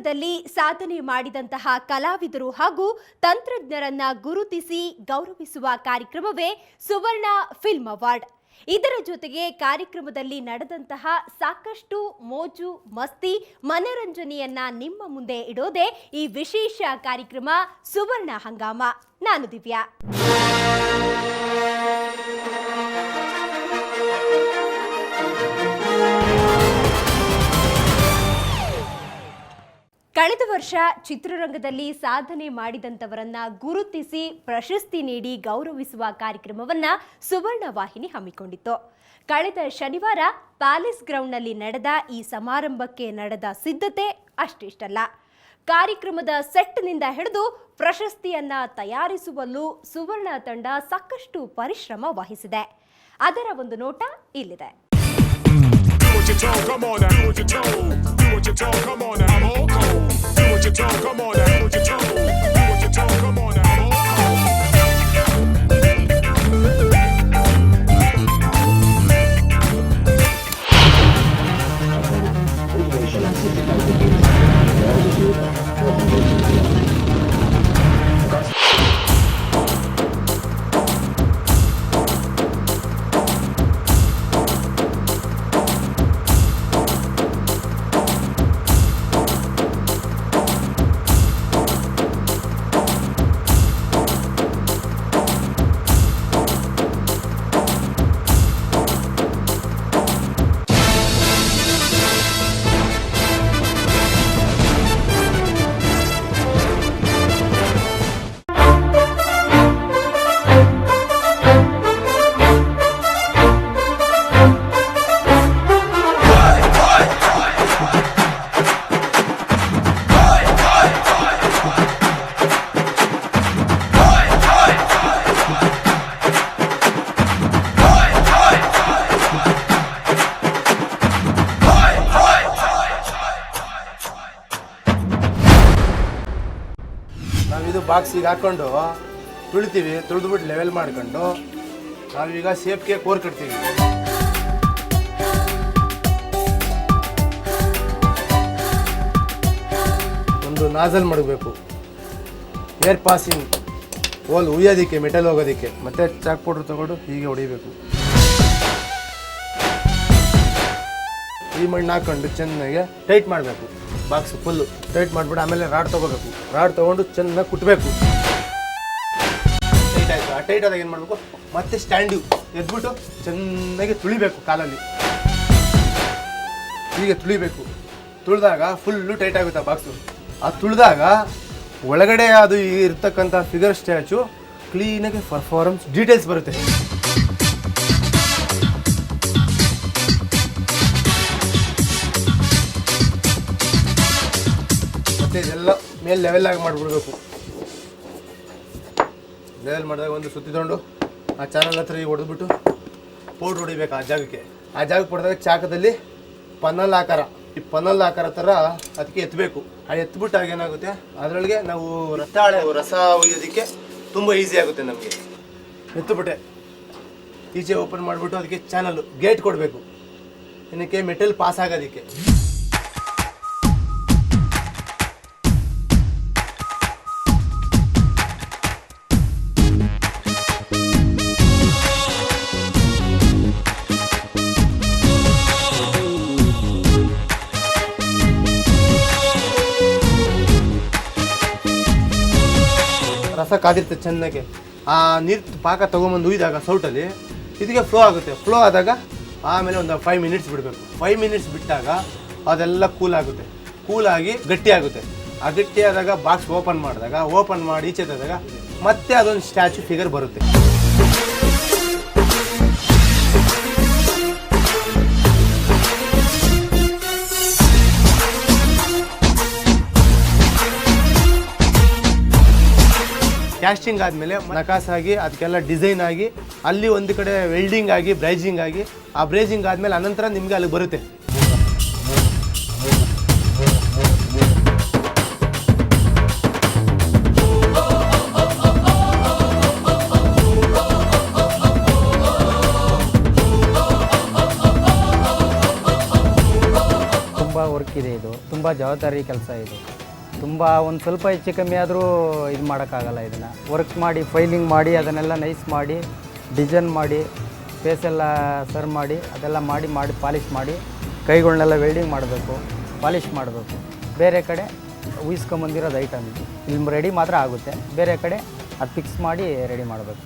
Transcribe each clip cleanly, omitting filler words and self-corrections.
ಚಿತ್ರರಂಗದಲ್ಲಿ ಸಾಧನೆ ಮಾಡಿದಂತಹ ಕಲಾವಿದರು ಹಾಗೂ ತಂತ್ರಜ್ಞರನ್ನ ಗುರುತಿಸಿ ಗೌರವಿಸುವ ಕಾರ್ಯಕ್ರಮವೇ ಸುವರ್ಣ ಫಿಲ್ಮ್ ಅವಾರ್ಡ್. ಇದರ ಜೊತೆಗೆ ಕಾರ್ಯಕ್ರಮದಲ್ಲಿ ನಡೆದಂತಹ ಸಾಕಷ್ಟು ಮೋಜು ಮಸ್ತಿ ಮನರಂಜನೆಯನ್ನ ನಿಮ್ಮ ಮುಂದೆ ಇಡೋದೇ ಈ ವಿಶೇಷ ಕಾರ್ಯಕ್ರಮ ಸುವರ್ಣ ಹಂಗಾಮ. ನಾನು ದಿವ್ಯಾ. ಕಳೆದ ವರ್ಷ ಚಿತ್ರರಂಗದಲ್ಲಿ ಸಾಧನೆ ಮಾಡಿದಂತವರನ್ನ ಗುರುತಿಸಿ ಪ್ರಶಸ್ತಿ ನೀಡಿ ಗೌರವಿಸುವ ಕಾರ್ಯಕ್ರಮವನ್ನ ಸುವರ್ಣ ವಾಹಿನಿ ಹಮ್ಮಿಕೊಂಡಿತ್ತು. ಕಳೆದ ಶನಿವಾರ ಪ್ಯಾಲೇಸ್ ಗ್ರೌಂಡ್ನಲ್ಲಿ ನಡೆದ ಈ ಸಮಾರಂಭಕ್ಕೆ ನಡೆದ ಸಿದ್ಧತೆ ಅಷ್ಟಿಷ್ಟಲ್ಲ. ಕಾರ್ಯಕ್ರಮದ ಸೆಟ್ನಿಂದ ಹಿಡಿದು ಪ್ರಶಸ್ತಿಯನ್ನ ತಯಾರಿಸುವಲ್ಲೂ ಸುವರ್ಣ ತಂಡ ಸಾಕಷ್ಟು ಪರಿಶ್ರಮ ವಹಿಸಿದೆ. ಅದರ ಒಂದು ನೋಟ ಇಲ್ಲಿದೆ. ನಾವಿದು ಬಾಕ್ಸಿಗೆ ಹಾಕ್ಕೊಂಡು ತುಳಿತೀವಿ, ತುಳಿದ್ಬಿಟ್ಟು ಲೆವೆಲ್ ಮಾಡ್ಕೊಂಡು ನಾವೀಗ ಸೇಫ್ಗೆ ಕೋರ್ ಕಟ್ತೀವಿ. ಒಂದು ನಾಜಲ್ ಮಾಡಬೇಕು, ಏರ್ ಪಾಸಿಂಗ್ ಹೋಲ್ ಉಯ್ಯೋದಕ್ಕೆ, ಮೆಟಲ್ ಹೋಗೋದಕ್ಕೆ. ಮತ್ತೆ ಚಾಕ್ ಪೌಡ್ರ್ ತಗೊಂಡು ಹೀಗೆ ಹೊಡಿಬೇಕು. ಈ ಮಣ್ಣು ಹಾಕೊಂಡು ಚೆನ್ನಾಗಿ ಟೈಟ್ ಮಾಡಬೇಕು. ಬಾಕ್ಸ್ ಫುಲ್ಲು ಟೈಟ್ ಮಾಡಿಬಿಟ್ಟು ಆಮೇಲೆ ರಾಡ್ ತೊಗೋಬೇಕು. ರಾಡ್ ತೊಗೊಂಡು ಚೆನ್ನಾಗಿ ಕುಟ್ಟಬೇಕು. ಟೈಟ್ ಆಯಿತು. ಆ ಟೈಟ್ ಆದಾಗ ಏನು ಮಾಡಬೇಕು, ಮತ್ತೆ ಸ್ಟ್ಯಾಂಡು ಎದ್ಬಿಟ್ಟು ಚೆನ್ನಾಗಿ ತುಳಿಬೇಕು. ಕಾಲಲ್ಲಿ ಹೀಗೆ ತುಳಿಬೇಕು. ತುಳಿದಾಗ ಫುಲ್ಲು ಟೈಟ್ ಆಗುತ್ತೆ ಆ ಬಾಕ್ಸು. ಆ ತುಳಿದಾಗ ಒಳಗಡೆ ಅದು ಇರ್ತಕ್ಕಂಥ ಫಿಗರ್ ಸ್ಟ್ಯಾಚು ಕ್ಲೀನಾಗಿ ಪರ್ಫಾರ್ಮೆನ್ಸ್ ಡೀಟೇಲ್ಸ್ ಬರುತ್ತೆ. ಇದೆಲ್ಲ ಮೇಲೆ ಲೆವೆಲ್ ಆಗಿ ಮಾಡಿಬಿಡ್ಬೇಕು. ಲೆವೆಲ್ ಮಾಡಿದಾಗ ಒಂದು ಸುತ್ತಿ ತಗೊಂಡು ಆ ಚಾನಲ್ ಹತ್ರ ಈಗ ಹೊಡೆದ್ಬಿಟ್ಟು ಪೌಡ್ರ್ ಹೊಡಿಬೇಕು ಆ ಜಾಗಕ್ಕೆ. ಆ ಜಾಗಕ್ಕೆ ಹೊಡೆದಾಗ ಚಾಕದಲ್ಲಿ ಪನ್ನಲ್ ಆಕಾರ, ಈ ಪನ್ನಲ್ ಆಕಾರ ಥರ ಅದಕ್ಕೆ ಎತ್ತಬೇಕು. ಆ ಎತ್ಬಿಟ್ಟಾಗ ಏನಾಗುತ್ತೆ, ಅದರೊಳಗೆ ನಾವು ರಸ ಒಯ್ಯೋದಕ್ಕೆ ತುಂಬ ಈಸಿ ಆಗುತ್ತೆ ನಮಗೆ. ಎತ್ತುಬಿಟ್ಟೆ ಈಚೆ ಓಪನ್ ಮಾಡಿಬಿಟ್ಟು ಅದಕ್ಕೆ ಚಾನಲ್ಲು ಗೇಟ್ ಕೊಡಬೇಕು. ಏನಕ್ಕೆ, ಮೆಟಲ್ ಪಾಸ್ ಆಗೋದಕ್ಕೆ. ರಸ ಕಾದಿರ್ತದೆ ಚೆನ್ನಾಗಿ. ಆ ನೀರು ಪಾಕ ತೊಗೊಂಬಂದು ಉಯ್ದಾಗ ಸೌಟಲ್ಲಿ ಇದಕ್ಕೆ ಫ್ಲೋ ಆಗುತ್ತೆ. ಫ್ಲೋ ಆದಾಗ ಆಮೇಲೆ ಒಂದು 5 ಮಿನಿಟ್ಸ್ ಬಿಡಬೇಕು. 5 ಮಿನಿಟ್ಸ್ ಬಿಟ್ಟಾಗ ಅದೆಲ್ಲ ಕೂಲ್ ಆಗುತ್ತೆ. ಕೂಲಾಗಿ ಗಟ್ಟಿ ಆಗುತ್ತೆ. ಆ ಗಟ್ಟಿ ಆದಾಗ ಬಾಕ್ಸ್ ಓಪನ್ ಮಾಡಿದಾಗ, ಓಪನ್ ಮಾಡಿ ಈಚೆ ತೆಗೆದಾಗ ಮತ್ತೆ ಅದೊಂದು ಸ್ಟ್ಯಾಚು ಫಿಗರ್ ಬರುತ್ತೆ. ಕ್ಯಾಸ್ಟಿಂಗ್ ಆದಮೇಲೆ ನಕಾಸಾಗಿ ಅದಕ್ಕೆಲ್ಲ ಡಿಸೈನ್ ಆಗಿ ಅಲ್ಲಿ ಒಂದು ಕಡೆ ವೆಲ್ಡಿಂಗ್ ಆಗಿ ಬ್ರೈಜಿಂಗ್ ಆಗಿ, ಆ ಬ್ರೈಜಿಂಗ್ ಆದಮೇಲೆ ಅನಂತರ ನಿಮಗೆ ಅಲ್ಲಿ ಬರುತ್ತೆ. ವರ್ಕ್ ಇದೆ. ಇದು ತುಂಬ ತುಂಬ ಜವಾಬ್ದಾರಿ ಕೆಲಸ ಇದು. ತುಂಬ ಒಂದು ಸ್ವಲ್ಪ ಹೆಚ್ಚು ಕಮ್ಮಿ ಆದರೂ ಇದು ಮಾಡೋಕ್ಕಾಗಲ್ಲ. ಇದನ್ನು ವರ್ಕ್ ಮಾಡಿ ಫೈಲಿಂಗ್ ಮಾಡಿ ಅದನ್ನೆಲ್ಲ ನೈಸ್ ಮಾಡಿ ಡಿಸೈನ್ ಮಾಡಿ ಫೇಸೆಲ್ಲ ಸರ್ವ್ ಮಾಡಿ ಅದೆಲ್ಲ ಮಾಡಿ ಪಾಲಿಷ್ ಮಾಡಿ ಕೈಗಳನ್ನೆಲ್ಲ ವೆಲ್ಡಿಂಗ್ ಮಾಡಬೇಕು, ಪಾಲಿಷ್ ಮಾಡಬೇಕು. ಬೇರೆ ಕಡೆ ಉಯಿಸ್ಕೊಂಬಂದಿರೋದು ಐಟಮ್ ಇಲ್ಲಿ ರೆಡಿ ಮಾತ್ರ ಆಗುತ್ತೆ, ಬೇರೆ ಕಡೆ ಅದು ಫಿಕ್ಸ್ ಮಾಡಿ ರೆಡಿ ಮಾಡಬೇಕು.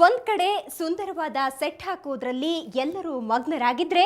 ಒಂದ್ ಕಡೆ ಸುಂದರವಾದ ಸೆಟ್ ಹಾಕೋದ್ರಲ್ಲಿ ಎಲ್ಲರೂ ಮಗ್ನರಾಗಿದ್ರೆ,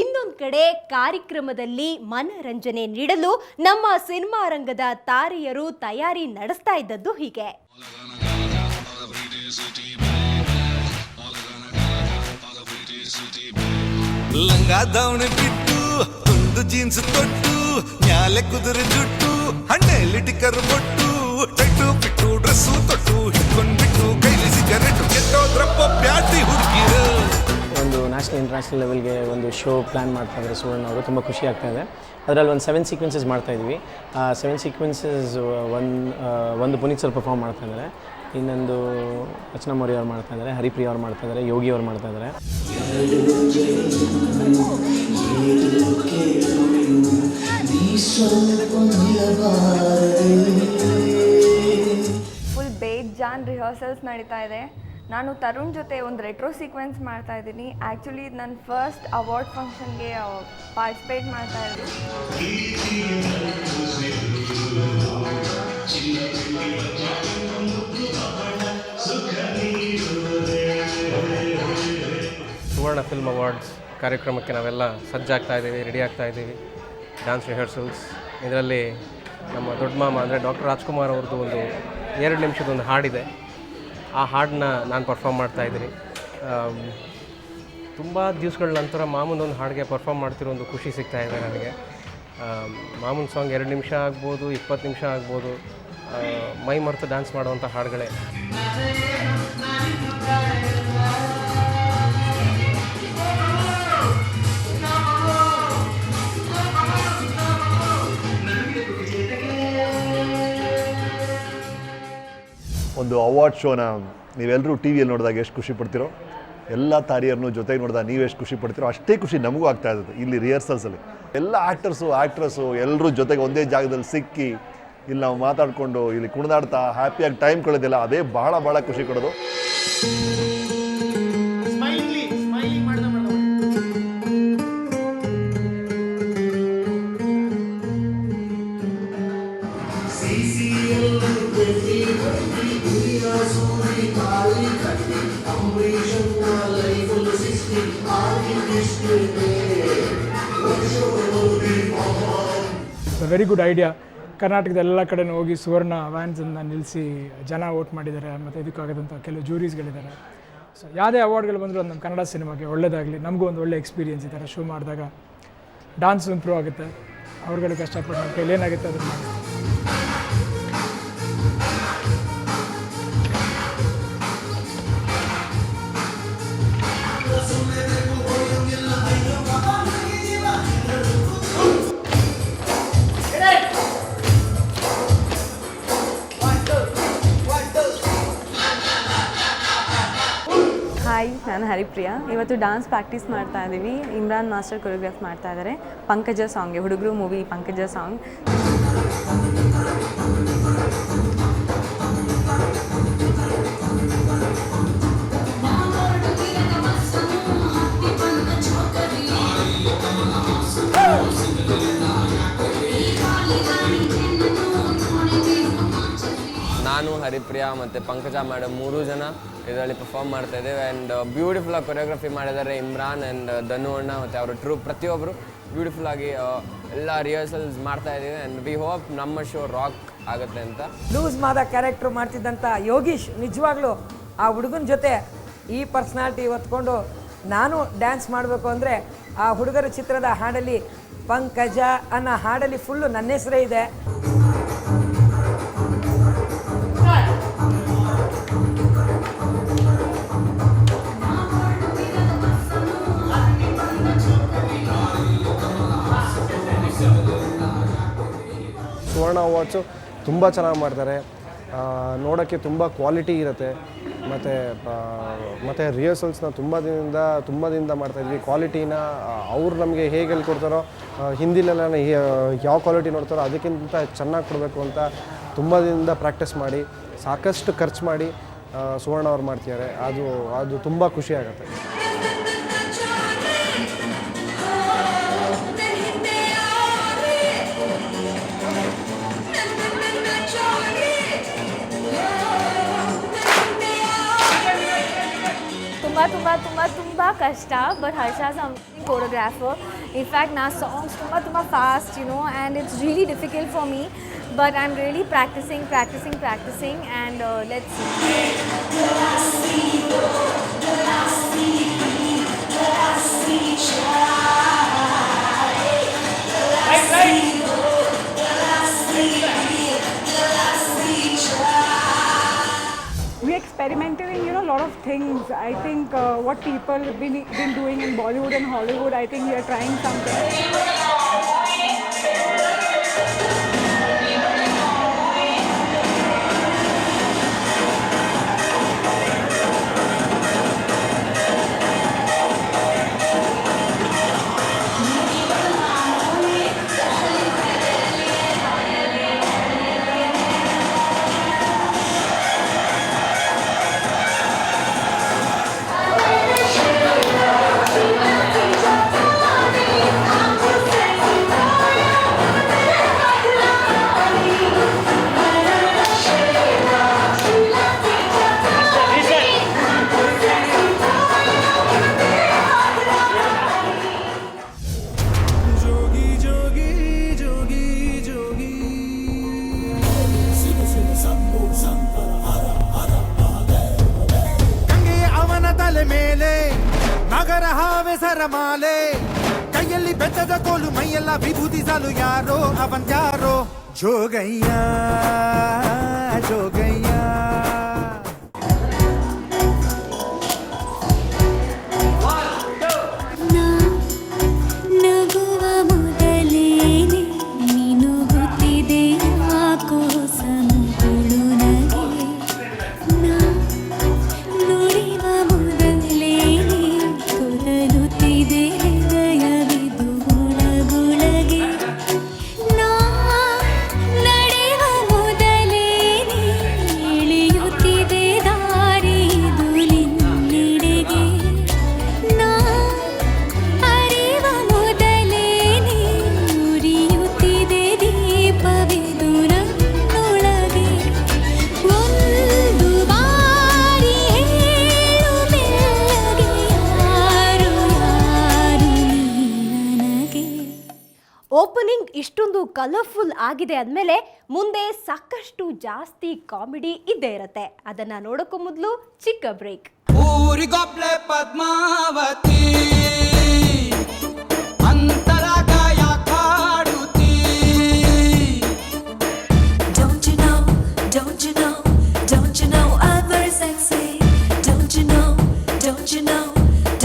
ಇನ್ನೊಂದ್ ಕಡೆ ಕಾರ್ಯಕ್ರಮದಲ್ಲಿ ಮನರಂಜನೆ ನೀಡಲು ನಮ್ಮ ಸಿನಿಮಾ ರಂಗದ ತಾರೆಯರು ತಯಾರಿ ನಡೆಸ್ತಾ ಇದ್ದದ್ದು ಹೀಗೆ. ಲಂಗಾದವಣೆ ಬಿಟ್ಟು ತುಂಡು ಜೀನ್ಸ್ ತೊಟ್ಟು ನ್ಯಾಲೆ ಕುದುರೆ ಜುಟ್ಟು ಹಣ್ಣೆಲ್ಲಿ ಟಿಕ್ಕರ್ ಬೊಟ್ಟು ಟೈಟು ಬಿಟ್ಟು ಡ್ರೆಸ್ಸು ತೊಟ್ಟು ಹಿಡ್ಕೊಂಡ್ಬಿಟ್ಟು ಕೈಲಿ ಸಿಗರೆಟ್ ಕೆಟ್ಟೋದ್ರಪ್ಪ ಪ್ಯಾಟಿ ಹುಡುಗಿರು. ಒಂದು ನ್ಯಾಷನಲ್ ಇಂಟರ್ನ್ಯಾಷನಲ್ ಲೆವೆಲ್ಗೆ ಒಂದು ಶೋ ಪ್ಲ್ಯಾನ್ ಮಾಡ್ತಾ ಇದ್ದಾರೆ ಸುವರ್ಣ ಅವರು. ತುಂಬ ಖುಷಿ ಆಗ್ತಾ ಇದೆ. ಅದರಲ್ಲಿ ಒಂದು 7 ಸೀಕ್ವೆನ್ಸಸ್ ಮಾಡ್ತಾಯಿದ್ವಿ. ಆ 7 ಸೀಕ್ವೆನ್ಸಸ್ ಒಂದು ಪುನೀತ್ ಸರ್ ಪರ್ಫಾರ್ಮ್ ಮಾಡ್ತಾ ಇದ್ದಾರೆ, ಇನ್ನೊಂದು ರಚನಾ ಮೌರ್ಯ ಅವ್ರು ಮಾಡ್ತಾ ಇದ್ದಾರೆ, ಹರಿಪ್ರಿಯ ಅವ್ರು ಮಾಡ್ತಾ ಇದ್ದಾರೆ, ಯೋಗಿ ಅವ್ರು ಮಾಡ್ತಾ ಇದ್ದಾರೆ. ಫುಲ್ ಬೇಜಾನ್ ರಿಹರ್ಸಲ್ಸ್ ನಡೀತಾ ಇದೆ. ನಾನು ತರುಣ್ ಜೊತೆ ಒಂದು ರೆಟ್ರೋ ಸೀಕ್ವೆನ್ಸ್ ಮಾಡ್ತಾ ಇದ್ದೀನಿ. ಆ್ಯಕ್ಚುಲಿ ನನ್ನ ಫಸ್ಟ್ ಅವಾರ್ಡ್ ಫಂಕ್ಷನ್ಗೆ ಪಾರ್ಟಿಸಿಪೇಟ್ ಮಾಡ್ತಾ ಇದ್ದೀನಿ. ಸುವರ್ಣ ಫಿಲ್ಮ್ ಅವಾರ್ಡ್ಸ್ ಕಾರ್ಯಕ್ರಮಕ್ಕೆ ನಾವೆಲ್ಲ ಸಜ್ಜಾಗ್ತಾ ಇದ್ದೀವಿ, ರೆಡಿ ಆಗ್ತಾ ಇದ್ದೀವಿ. ಡ್ಯಾನ್ಸ್ ರಿಹರ್ಸಲ್ಸ್ ಇದರಲ್ಲಿ ನಮ್ಮ ದೊಡ್ಡ ಮಾಮ ಅಂದರೆ ಡಾಕ್ಟರ್ ರಾಜ್ಕುಮಾರ್ ಅವ್ರದ್ದು ಒಂದು 2 ನಿಮಿಷದ ಒಂದು ಹಾಡಿದೆ. ಆ ಹಾಡನ್ನ ನಾನು ಪರ್ಫಾರ್ಮ್ ಮಾಡ್ತಾಯಿದ್ದೀನಿ. ತುಂಬ ದಿವಸಗಳ ನಂತರ ಮಾಮೂನೊಂದು ಹಾಡಿಗೆ ಪರ್ಫಾರ್ಮ್ ಮಾಡ್ತಿರೋ ಒಂದು ಖುಷಿ ಸಿಗ್ತಾ ಇದೆ ನನಗೆ. ಮಾಮೂನ್ ಸಾಂಗ್ 2 ನಿಮಿಷ ಆಗ್ಬೋದು, 20 ನಿಮಿಷ ಆಗ್ಬೋದು, ಮೈ ಮರೆತು ಡ್ಯಾನ್ಸ್ ಮಾಡುವಂಥ ಹಾಡುಗಳೇ. ಒಂದು ಅವಾರ್ಡ್ ಶೋನ ನೀವೆಲ್ಲರೂ ಟಿ ವಿಯಲ್ಲಿ ನೋಡಿದಾಗ ಎಷ್ಟು ಖುಷಿ ಪಡ್ತಿರೋ, ಎಲ್ಲ ತಾರಿಯರನ್ನು ಜೊತೆಗೆ ನೋಡಿದಾಗ ನೀವು ಎಷ್ಟು ಖುಷಿ ಪಡ್ತಿರೋ ಅಷ್ಟೇ ಖುಷಿ ನಮಗೂ ಆಗ್ತಾ ಇರ್ತದೆ. ಇಲ್ಲಿ ರಿಹರ್ಸಲ್ಸಲ್ಲಿ ಎಲ್ಲ ಆ್ಯಕ್ಟ್ರಸ್ಸು ಎಲ್ಲರೂ ಜೊತೆಗೆ ಒಂದೇ ಜಾಗದಲ್ಲಿ ಸಿಕ್ಕಿ ಇಲ್ಲಿ ನಾವು ಮಾತಾಡಿಕೊಂಡು ಇಲ್ಲಿ ಕುಣಿದಾಡ್ತಾ ಹ್ಯಾಪಿಯಾಗಿ ಟೈಮ್ ಕಳೆದಿಲ್ಲ, ಅದೇ ಬಹಳ ಖುಷಿ ಕೊಡೋದು. Very good idea. ಕರ್ನಾಟಕದ ಎಲ್ಲ ಕಡೆನೂ ಹೋಗಿ ಸುವರ್ಣ ವ್ಯಾನ್ಸನ್ನು ನಿಲ್ಲಿಸಿ ಜನ ವೋಟ್ ಮಾಡಿದ್ದಾರೆ, ಮತ್ತು ಇದಕ್ಕಾಗದಂಥ ಕೆಲವು ಜೂರೀಸ್ಗಳಿದ್ದಾರೆ. ಸೊ ಯಾವುದೇ ಅವಾರ್ಡ್ಗಳು ಬಂದರೂ ಅದು ನಮ್ಮ ಕನ್ನಡ ಸಿನಿಮಾಗೆ ಒಳ್ಳೆಯದಾಗಲಿ, ನಮಗೂ ಒಂದು ಒಳ್ಳೆ ಎಕ್ಸ್ಪೀರಿಯನ್ಸ್ ಈ ಥರ ಶೋ ಮಾಡಿದಾಗ ಡಾನ್ಸ್ ಇಂಪ್ರೂವ್ ಆಗುತ್ತೆ. ಅವ್ರುಗಳಿಗೆ ಕಷ್ಟಪಟ್ಟು ನಮ್ಮ ಕೈಲಿ ಏನಾಗುತ್ತೆ ಅದನ್ನು ಮಾಡಿ. ಹಾಯ್, ನಾನು ಹರಿಪ್ರಿಯಾ. ಇವತ್ತು ಡಾನ್ಸ್ ಪ್ರಾಕ್ಟೀಸ್ ಮಾಡ್ತಾ ಇದ್ದೀವಿ. ಇಮ್ರಾನ್ ಮಾಸ್ಟರ್ ಕೊರಿಯೋಗ್ರಾಫ್ ಮಾಡ್ತಾ ಇದ್ದಾರೆ. ಪಂಕಜ ಸಾಂಗ್ಗೆ, ಹುಡುಗರು ಮೂವಿ ಪಂಕಜ ಸಾಂಗ್. ನಾನು ಹರಿಪ್ರಿಯಾ ಮತ್ತು ಪಂಕಜ ಮೇಡಮ್ 3 ಜನ ಇದರಲ್ಲಿ ಪರ್ಫಾರ್ಮ್ ಮಾಡ್ತಾ ಇದ್ದೇವೆ. ಆ್ಯಂಡ್ ಬ್ಯೂಟಿಫುಲ್ಲಾಗಿ ಕೊರಿಯೋಗ್ರಫಿ ಮಾಡಿದ್ದಾರೆ ಇಮ್ರಾನ್ ಆ್ಯಂಡ್ ಧನು ಅಣ್ಣ ಮತ್ತು ಅವರ ಟ್ರೂಪ್ ಪ್ರತಿಯೊಬ್ಬರು ಬ್ಯೂಟಿಫುಲ್ಲಾಗಿ ಎಲ್ಲ ರಿಹರ್ಸಲ್ಸ್ ಮಾಡ್ತಾ ಇದ್ದೀವಿ. ಆ್ಯಂಡ್ ವಿ ಹೋಪ್ ನಮ್ಮ ಶೋ ರಾಕ್ ಆಗುತ್ತೆ ಅಂತ. ಲೂಸ್ ಮಾದ ಕ್ಯಾರೆಕ್ಟ್ರು ಮಾಡ್ತಿದ್ದಂಥ ಯೋಗೀಶ್ ನಿಜವಾಗ್ಲೂ ಆ ಹುಡುಗನ ಜೊತೆ ಈ ಪರ್ಸ್ನಾಲಿಟಿ ಹೊತ್ಕೊಂಡು ನಾನು ಡ್ಯಾನ್ಸ್ ಮಾಡಬೇಕು ಅಂದರೆ ಆ ಹುಡುಗರ ಚಿತ್ರದ ಹಾಡಲ್ಲಿ ಪಂಕಜ ಅನ್ನೋ ಹಾಡಲ್ಲಿ ಫುಲ್ಲು ನನ್ನ ಹೆಸರೇ ಇದೆ. ಸುವರ್ಣ ಅವಾರ್ಡ್ಸು ತುಂಬ ಚೆನ್ನಾಗಿ ಮಾಡ್ತಾರೆ, ನೋಡೋಕ್ಕೆ ತುಂಬ ಕ್ವಾಲಿಟಿ ಇರುತ್ತೆ. ಮತ್ತು ರಿಹರ್ಸಲ್ಸ್ನ ತುಂಬ ದಿನದಿಂದ ಮಾಡ್ತಾಯಿದ್ವಿ. ಕ್ವಾಲಿಟಿನ ಅವ್ರು ನಮಗೆ ಹೇಗೆ ಹೇಳ್ಕೊಡ್ತಾರೋ, ಹಿಂದಿಲೆಲ್ಲ ಯಾವ ಕ್ವಾಲಿಟಿ ನೋಡ್ತಾರೋ ಅದಕ್ಕಿಂತ ಚೆನ್ನಾಗಿ ಕೊಡಬೇಕು ಅಂತ ತುಂಬ ದಿನದಿಂದ ಪ್ರಾಕ್ಟೀಸ್ ಮಾಡಿ ಸಾಕಷ್ಟು ಖರ್ಚು ಮಾಡಿ ಸುವರ್ಣ ಅವ್ರು ಮಾಡ್ತಿದ್ದಾರೆ. ಅದು ತುಂಬ ಖುಷಿ ಆಗುತ್ತೆ. ತುಂಬ ಕಷ್ಟ, ಬಟ್ ಹರ್ಷಾಸ್ ಅಮೇಜಿಂಗ್ ಕೋರಿಯೋಗ್ರಾಫರ್. ಇನ್ಫ್ಯಾಕ್ಟ್ ನಾ ಸಾಂಗ್ಸ್ ತುಂಬ fast and it's really difficult for me, but I am really practising and let's We experimented in a lot of things. I think what people have been doing in Bollywood and Hollywood, I think we are trying something. ಮೇಲೆ ನಗರ ಹಾವೆ ಸರಮಾಲೆ, ಕೈಯಲ್ಲಿ ಬೆಟ್ಟದ ಕೋಲು, ಮೈಯೆಲ್ಲ ವಿಭೂತಿ ಸಾಲು, ಯಾರೋ ಅವನ್ಯಾರೋ ಜೋಗಯ್ಯ ಜೋಗಯ್ಯ. ನಗುವ ಮೊದಲೇನೆ ನೀನು ಗೊತ್ತಿದೆ ಯಾಕೋ ಸಂತುಳು ನಗೆ, ನುಡಿವ ಮೊದಲೇನೆ ತೊದಲುತ್ತಿದೆ ಹೃದಯವಿದು ಗುಳಗುಳಗೆ, ನಡೆವ ಮೊದಲೇನೆ ಇಳಿಯುತ್ತಿದೆ ದಾರಿದು ನಿನ್ನೆಡೆಗೆ, ಅರಿವ ಮೊದಲೇನೆ ಉರಿಯುತ್ತಿದೆ ದೀಪವಿದು ನನ್ನೊಳಗೆ, ಒಂದು ಬಾರಿ ಹೇಳು ಮೆಲ್ಲಗೆ ಯಾರು ಯಾರು ನೀ ನನಗೆ. ಓಪನಿಂಗ್ ಇಷ್ಟೊಂದು ಕಲರ್ಫುಲ್ ಆಗಿದೆ ಅಂದಮೇಲೆ ಮುಂದೆ ಸಾಕಷ್ಟು ಜಾಸ್ತಿ ಕಾಮಿಡಿ ಇದ್ದೇ ಇರುತ್ತೆ. ಅದನ್ನ ನೋಡೋಕ್ಕೂ ಮೊದಲು ಚಿಕ್ಕ ಬ್ರೇಕ್. ಊರಿಗೊಬ್ಳೆ ಪದ್ಮಾವತಿ ಅಂತರಗಾಯ ಕಾಡುತ್ತೀ. Don't you know, don't you know, don't you know I'm very sexy. Don't you know, don't you know,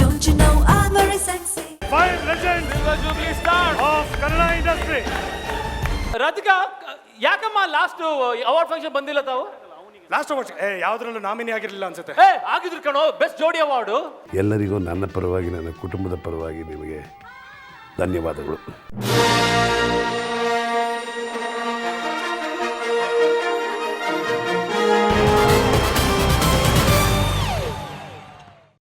don't you know I'm very sexy. Five legends in the jubilee star of Kannada industry. Radhika, ಯಾಕಮ್ಮ last award function ಬಂದಿಲ್ಲ ತಾವು? Last award ಯಾವ್ದ್ರಲ್ಲೂ nominee ಆಗಿರಲಿಲ್ಲ ಅನ್ಸುತ್ತೆ. ಆಗಿದ್ರು ಕಣೋ, best ಜೋಡಿ award. ಎಲ್ಲರಿಗೂ ನನ್ನ ಪರವಾಗಿ, ನನ್ನ ಕುಟುಂಬದ ಪರವಾಗಿ ನಿಮಗೆ ಧನ್ಯವಾದಗಳು.